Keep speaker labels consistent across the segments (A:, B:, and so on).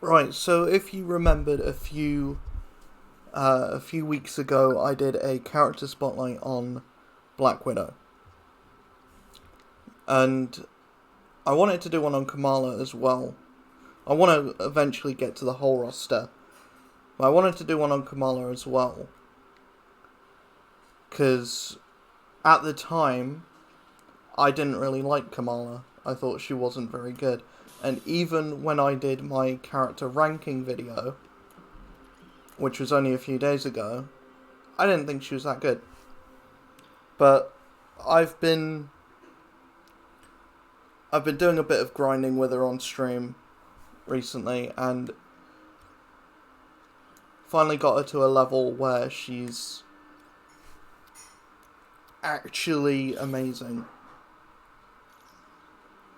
A: Right, so if you remembered a few weeks ago, I did a character spotlight on Black Widow, and I wanted to do one on Kamala as well. I want to eventually get to the whole roster, but I wanted to do one on Kamala as well, because at the time, I didn't really like Kamala. I thought she wasn't very good, and even when I did my character ranking video, which was only a few days ago, I didn't think she was that good. But I've been I've been doing a bit of grinding with her on stream recently, and finally got her to a level where she's actually amazing.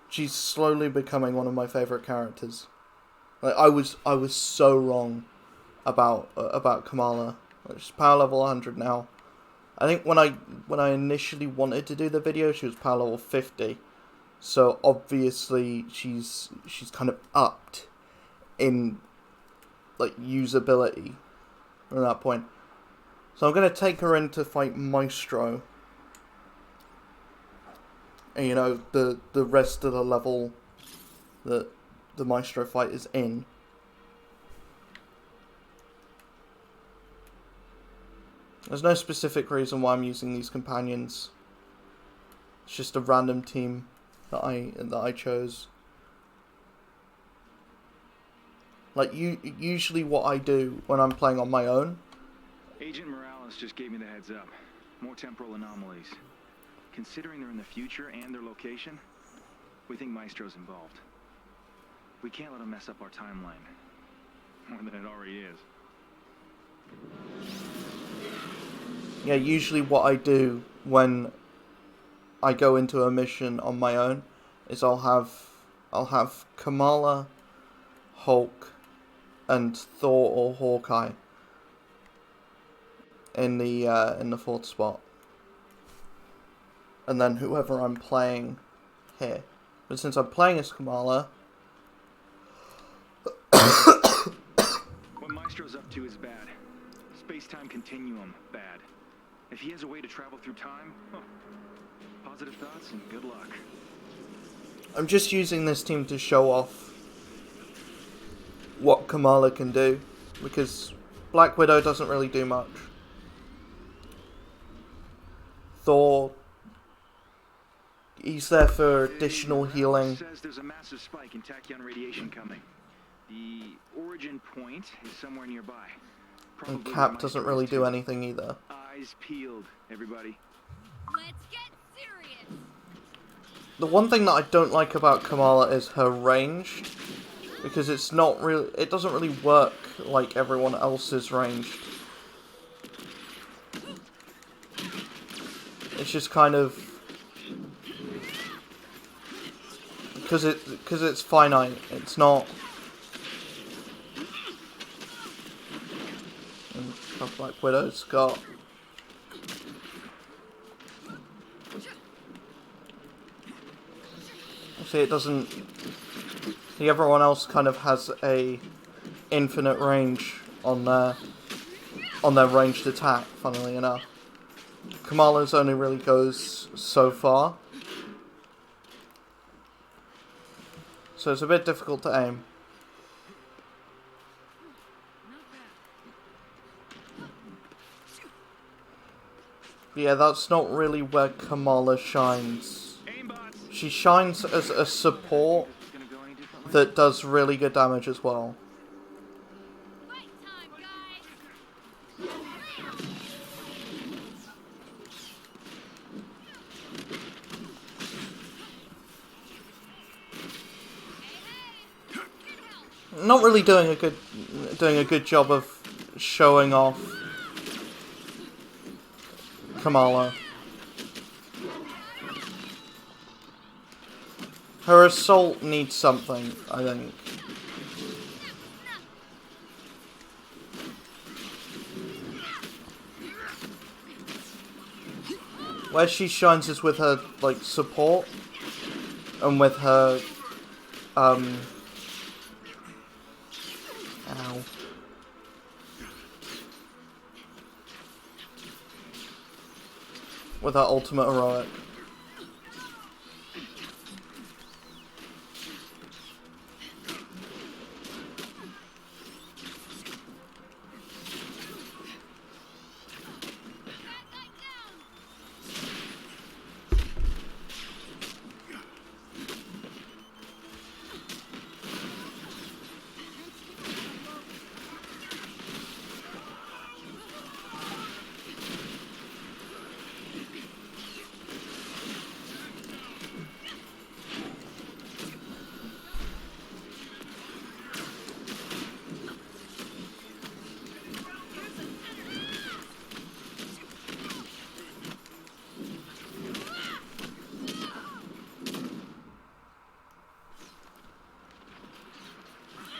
A: She's slowly becoming one of my favorite characters. Like I was so wrong about Kamala. She's power level 100 now. I think when I initially wanted to do the video, she was power level 50. So obviously she's kind of upped in like usability from that point. So I'm gonna take her in to fight Maestro. And you know, the rest of the level that the Maestro fight is in. There's no specific reason why I'm using these companions. It's just a random team that I chose. Like usually what I do when I'm playing on my own.
B: Agent Morales just gave me the heads up. More temporal anomalies. Considering they're in the future and their location, we think Maestro's involved. We can't let him mess up our timeline. More than it already is.
A: Yeah, usually what I do when I go into a mission on my own is I'll have Kamala, Hulk, and Thor or Hawkeye in the fourth spot, and then whoever I'm playing here. But since I'm playing as Kamala,
B: What Maestro's up to is bad. Space-time continuum, bad. If he has a way to travel through time, positive thoughts and good luck.
A: I'm just using this team to show off what Kamala can do, because Black Widow doesn't really do much. Thor, he's there for additional healing.
B: Says there's a massive spike in tachyon radiation coming. The origin point is somewhere nearby.
A: And Cap doesn't really do anything either.
B: Eyes peeled, everybody.
C: Let's get serious.
A: The one thing that I don't like about Kamala is her range, because it's not really, it doesn't really work like everyone else's ranged. It's just kind of because it's finite. It's not. And stuff like Widow's got. See, it doesn't. See, everyone else kind of has a infinite range on their ranged attack. Funnily enough, Kamala's only really goes so far, so it's a bit difficult to aim. But yeah, that's not really where Kamala shines. She shines as a support that does really good damage as well.
C: Fight time, guys.
A: Not really doing a good job of showing off Kamala. Her assault needs something, I think. Where she shines is with her, like, support. And with her, Ow. With that ultimate heroic.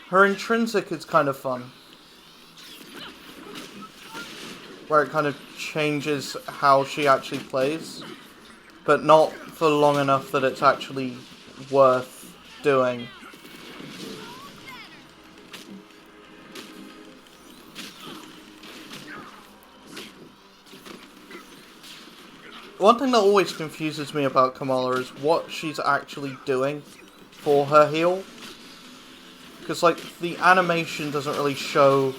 A: Her intrinsic is kind of fun. Where it kind of changes how she actually plays. But not for long enough that it's actually worth doing. One thing that always confuses me about Kamala is what she's actually doing for her heal. Because, like, the animation doesn't really show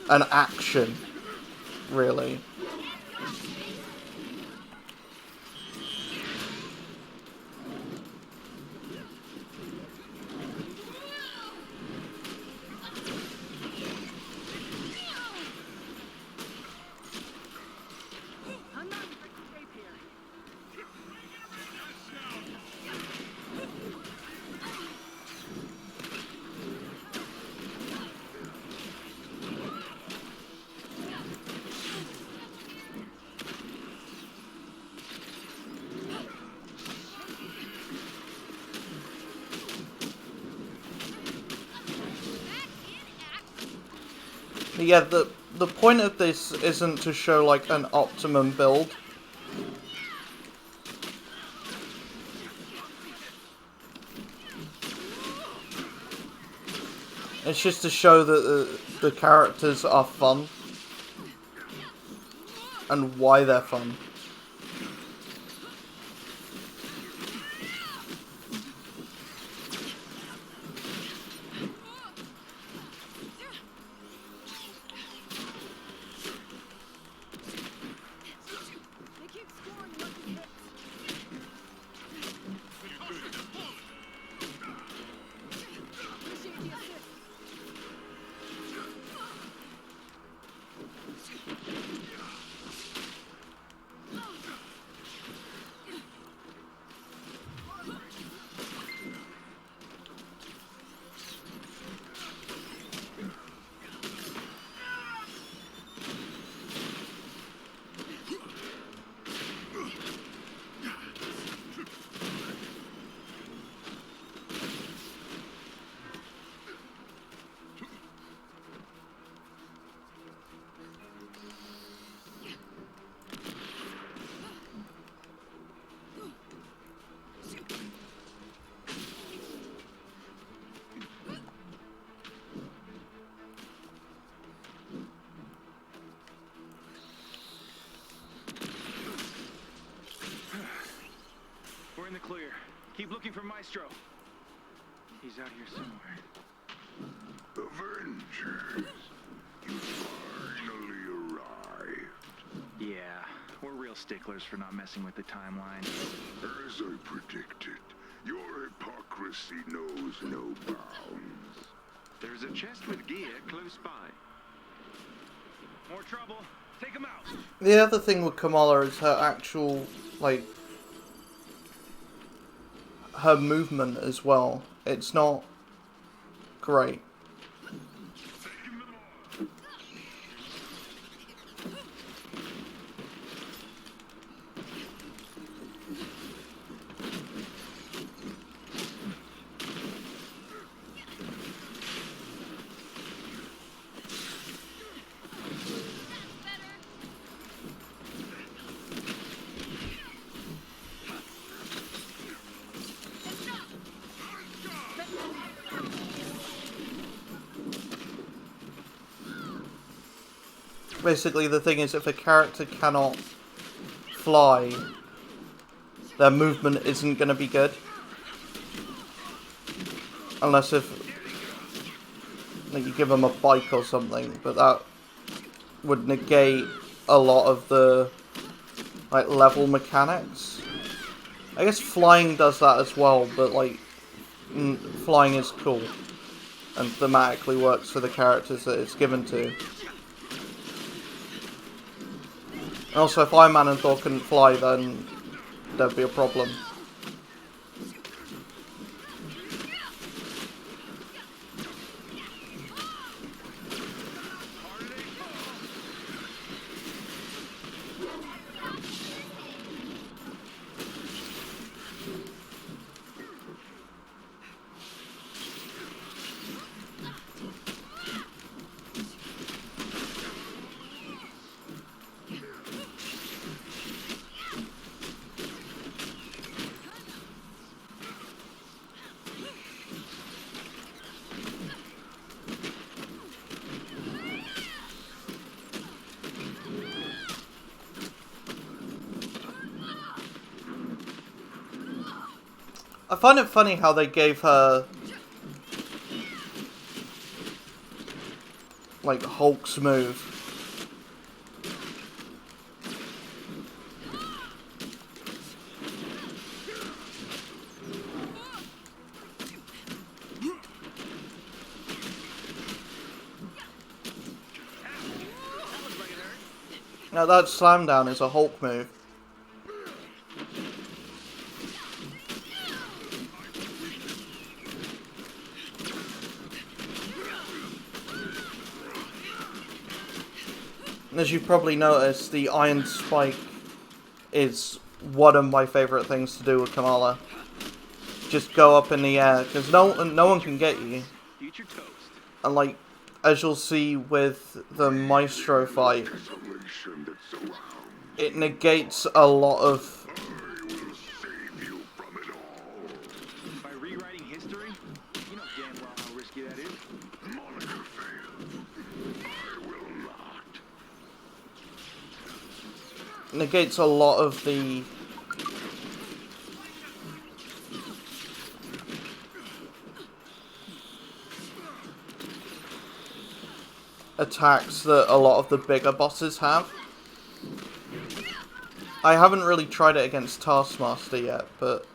A: an action, really. Yeah, the point of this isn't to show, like, an optimum build. It's just to show that the characters are fun. And why they're fun.
B: We're in the clear. Keep looking for Maestro. He's out here somewhere.
D: Avengers, you finally arrived.
B: Yeah, we're real sticklers for not messing with the timeline.
D: As I predicted, your hypocrisy knows no bounds.
B: There's a chest with gear close by. More trouble. Take him out.
A: The other thing with Kamala is her actual, like, her movement as well. It's not great. basically the thing is, if a character cannot fly, their movement isn't going to be good. Unless if like, you give them a bike or something, but that would negate a lot of the like level mechanics. I guess flying does that as well, but like flying is cool and thematically works for the characters that it's given to. And also, if Iron Man and Thor couldn't fly, then there'd be a problem. I find it funny how they gave her like Hulk's move. Now that slam down is a Hulk move. And as you've probably noticed, the Iron Spike is one of my favourite things to do with Kamala. Just go up in the air, because no one can get you.
B: Future toast.
A: And like, as you'll see with the Maestro fight,
D: Desolation that surrounds.
A: it negates a lot of...
D: I will save you from it all.
B: By rewriting history? You know damn well how risky that is.
D: Monica failed. I will not.
A: negates a lot of the attacks that a lot of the bigger bosses have. I haven't really tried it against Taskmaster yet, but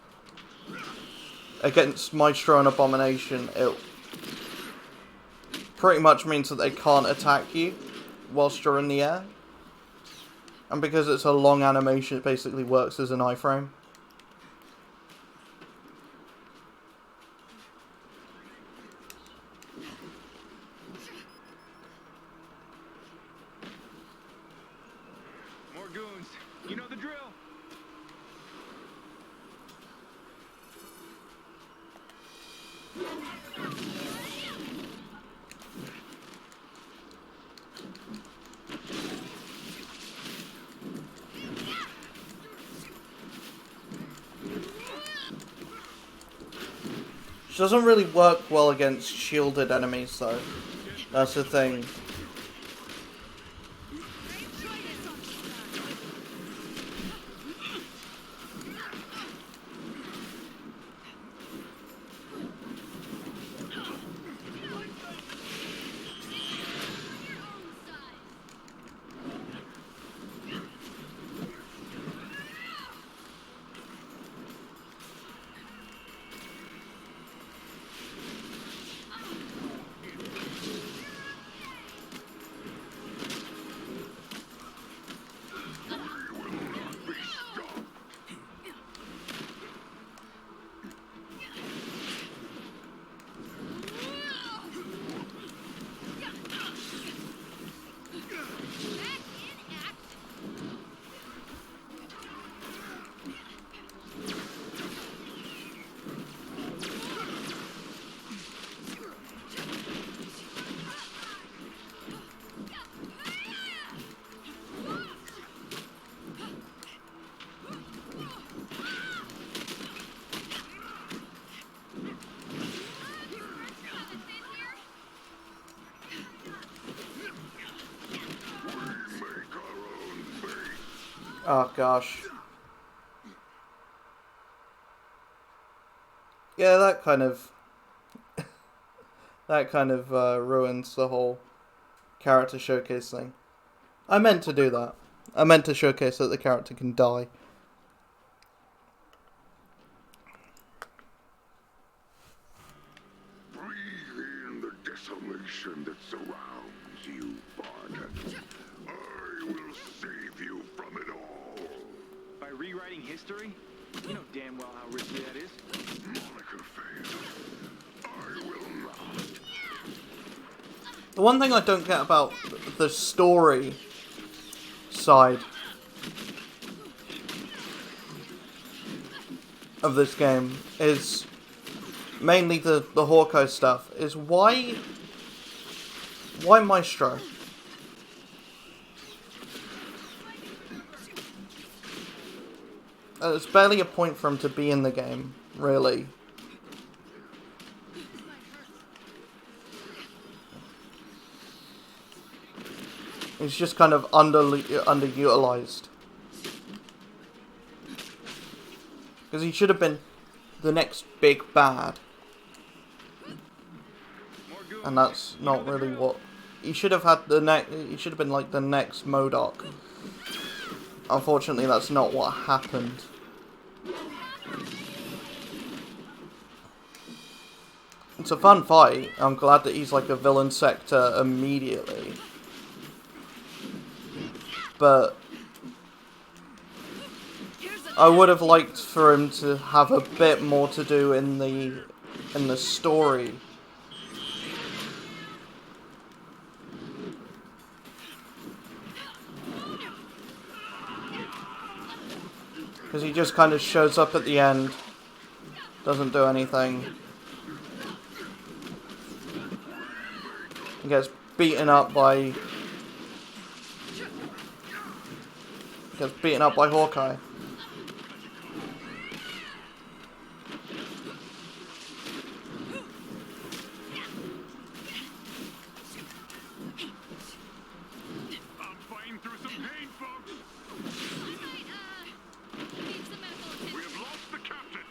A: against Maestro and Abomination, it pretty much means that they can't attack you whilst you're in the air. And because it's a long animation, it basically works as an iframe.
B: More goons. You know the drill.
A: Which doesn't really work well against shielded enemies, though. That's the thing. Oh gosh. Yeah, that kind of ruins the whole character showcase thing. I meant to do that. I meant to showcase that the character can die.
D: Breathe in the desolation that surrounds you, bud. I will save you from it all.
B: By rewriting history? You know damn well how risky that is.
D: Monica failed. I will not.
A: The one thing I don't get about the story side of this game is mainly the Hawkeye stuff, is why Maestro? It's barely a point for him to be in the game, really. He's just kind of underutilized. Because he should have been the next big bad. And that's not really what... He should have had he should have been like the next MODOK. Unfortunately, that's not what happened. It's a fun fight. I'm glad that he's like a villain sector immediately. But I would have liked for him to have a bit more to do in the story. Because he just kind of shows up at the end, doesn't do anything. He gets beaten up by Hawkeye.
D: I'm fighting through some pain, folks.
C: Need some medical attention.
D: We have lost the captain.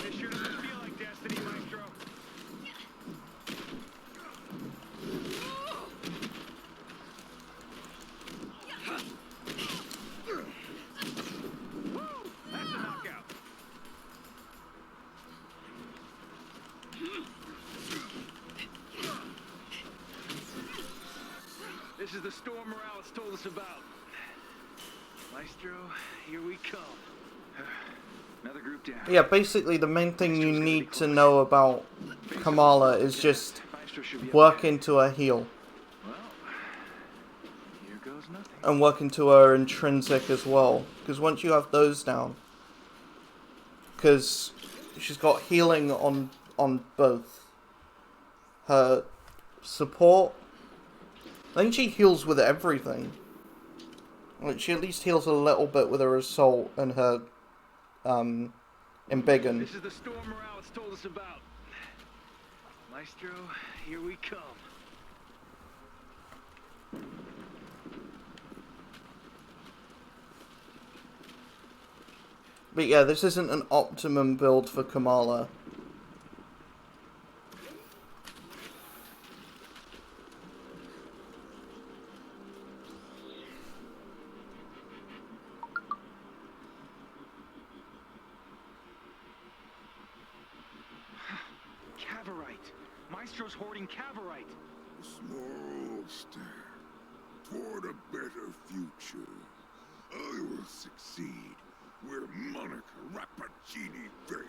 B: This sure doesn't feel like destiny, Maestro. Woo! That's a knockout. This is the storm Morales told us about. Maestro, here we come. Another group down.
A: Yeah, basically the main thing you need to know about Kamala is just
B: Maestro should be
A: work
B: okay.
A: into her heal.
B: Well, here goes nothing.
A: And work into her intrinsic as well. Because once you have those down... Because she's got healing on both. Her support... I think she heals with everything. Like, she at least heals a little bit with her assault and her... embiggen.
B: This is the storm Morales told us about. Maestro, here we come.
A: But yeah, this isn't an optimum build for Kamala.
B: Maestro's hoarding Cavorite.
D: A small step toward a better future. I will succeed where Monica Rappaccini failed.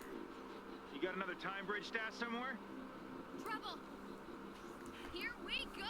B: You got another time bridge stat somewhere?
C: Trouble. Here we go.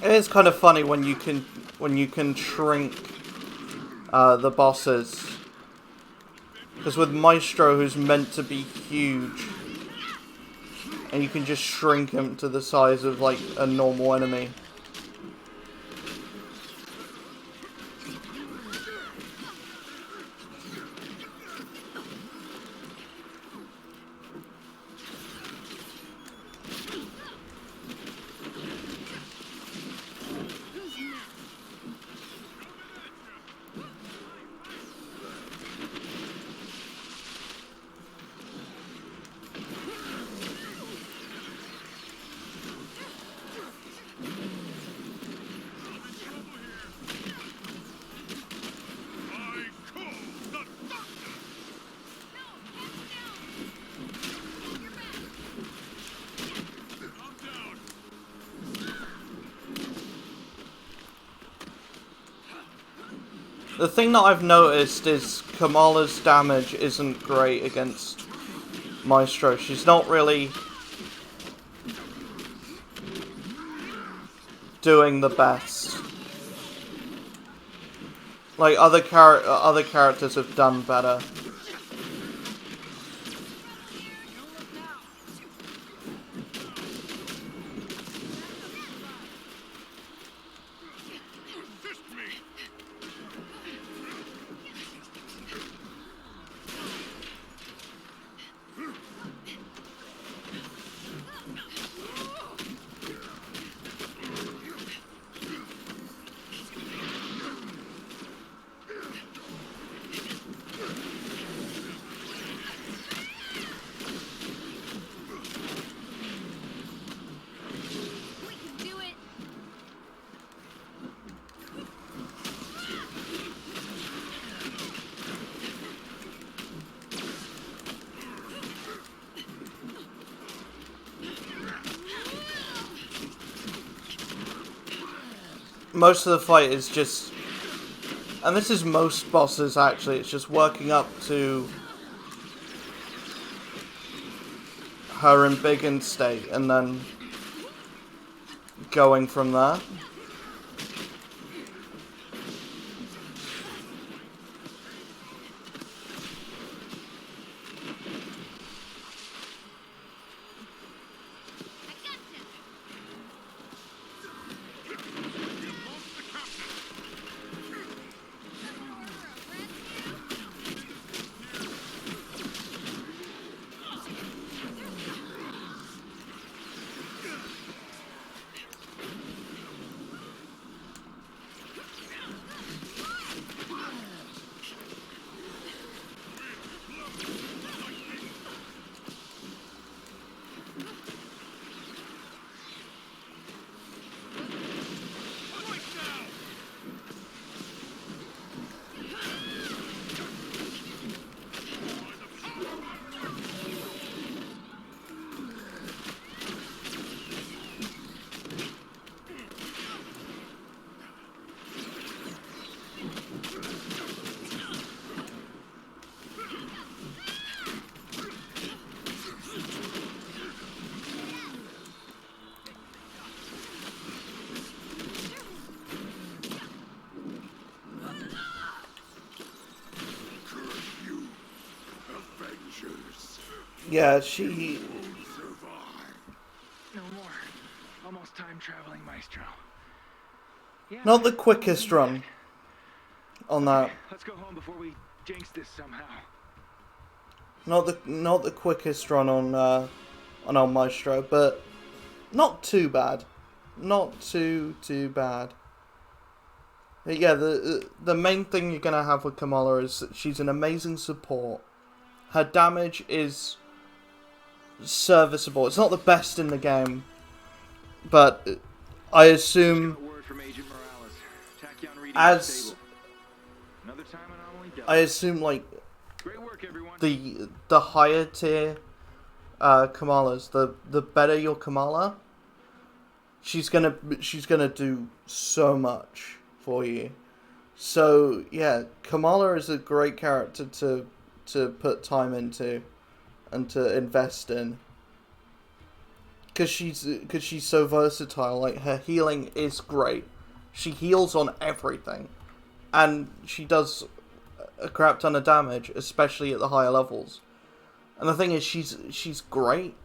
A: It is kind of funny when you can shrink the bosses, because with Maestro, who's meant to be huge, and you can just shrink him to the size of like a normal enemy. The thing that I've noticed is Kamala's damage isn't great against Maestro. She's not really doing the best. Like other characters have done better. Most of the fight is just, and this is most bosses actually, it's just working up to her embiggened state and then going from there. Yeah, she...
B: No more. Almost time traveling, Maestro. Yeah,
A: Not the quickest run on that.
B: let's go home before we jinx this somehow.
A: Not the quickest run on Maestro, but not too bad. Not too bad. But yeah, the main thing you're gonna have with Kamala is that she's an amazing support. Her damage is serviceable. It's not the best in the game, but I assume as I assume like the higher tier Kamalas, the better your Kamala, she's gonna do so much for you. So yeah, Kamala is a great character to put time into and to invest in, because she's so versatile. Like, her healing is great. She heals on everything, and she does a crap ton of damage, especially at the higher levels. And the thing is, she's great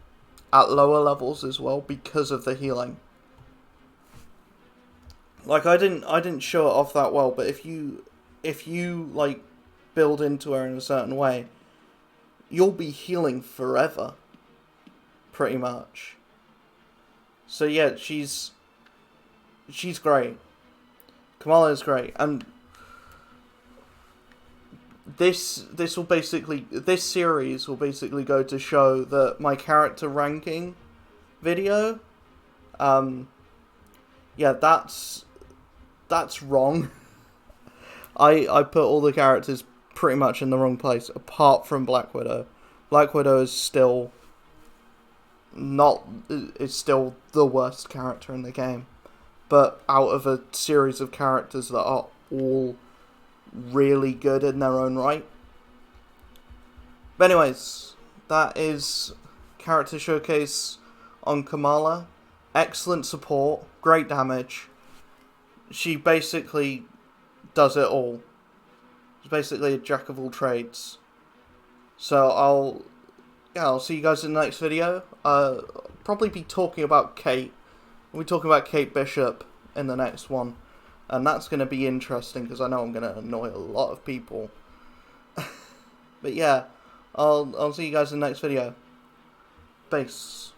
A: at lower levels as well because of the healing. Like, I didn't show it off that well, but if you like build into her in a certain way, you'll be healing forever, pretty much. So yeah, she's great. Kamala is great, and this series will basically go to show that my character ranking video, yeah, that's wrong. I put all the characters pretty much in the wrong place, apart from Black Widow. Black Widow is still the worst character in the game. But out of a series of characters that are all really good in their own right. But anyways, that is character showcase on Kamala. Excellent support, great damage. She basically does it all. She's basically a jack of all trades. So I'll see you guys in the next video. Probably be talking about Kate. We'll be talking about Kate Bishop in the next one. And that's going to be interesting, because I know I'm going to annoy a lot of people. But yeah, I'll see you guys in the next video. Peace.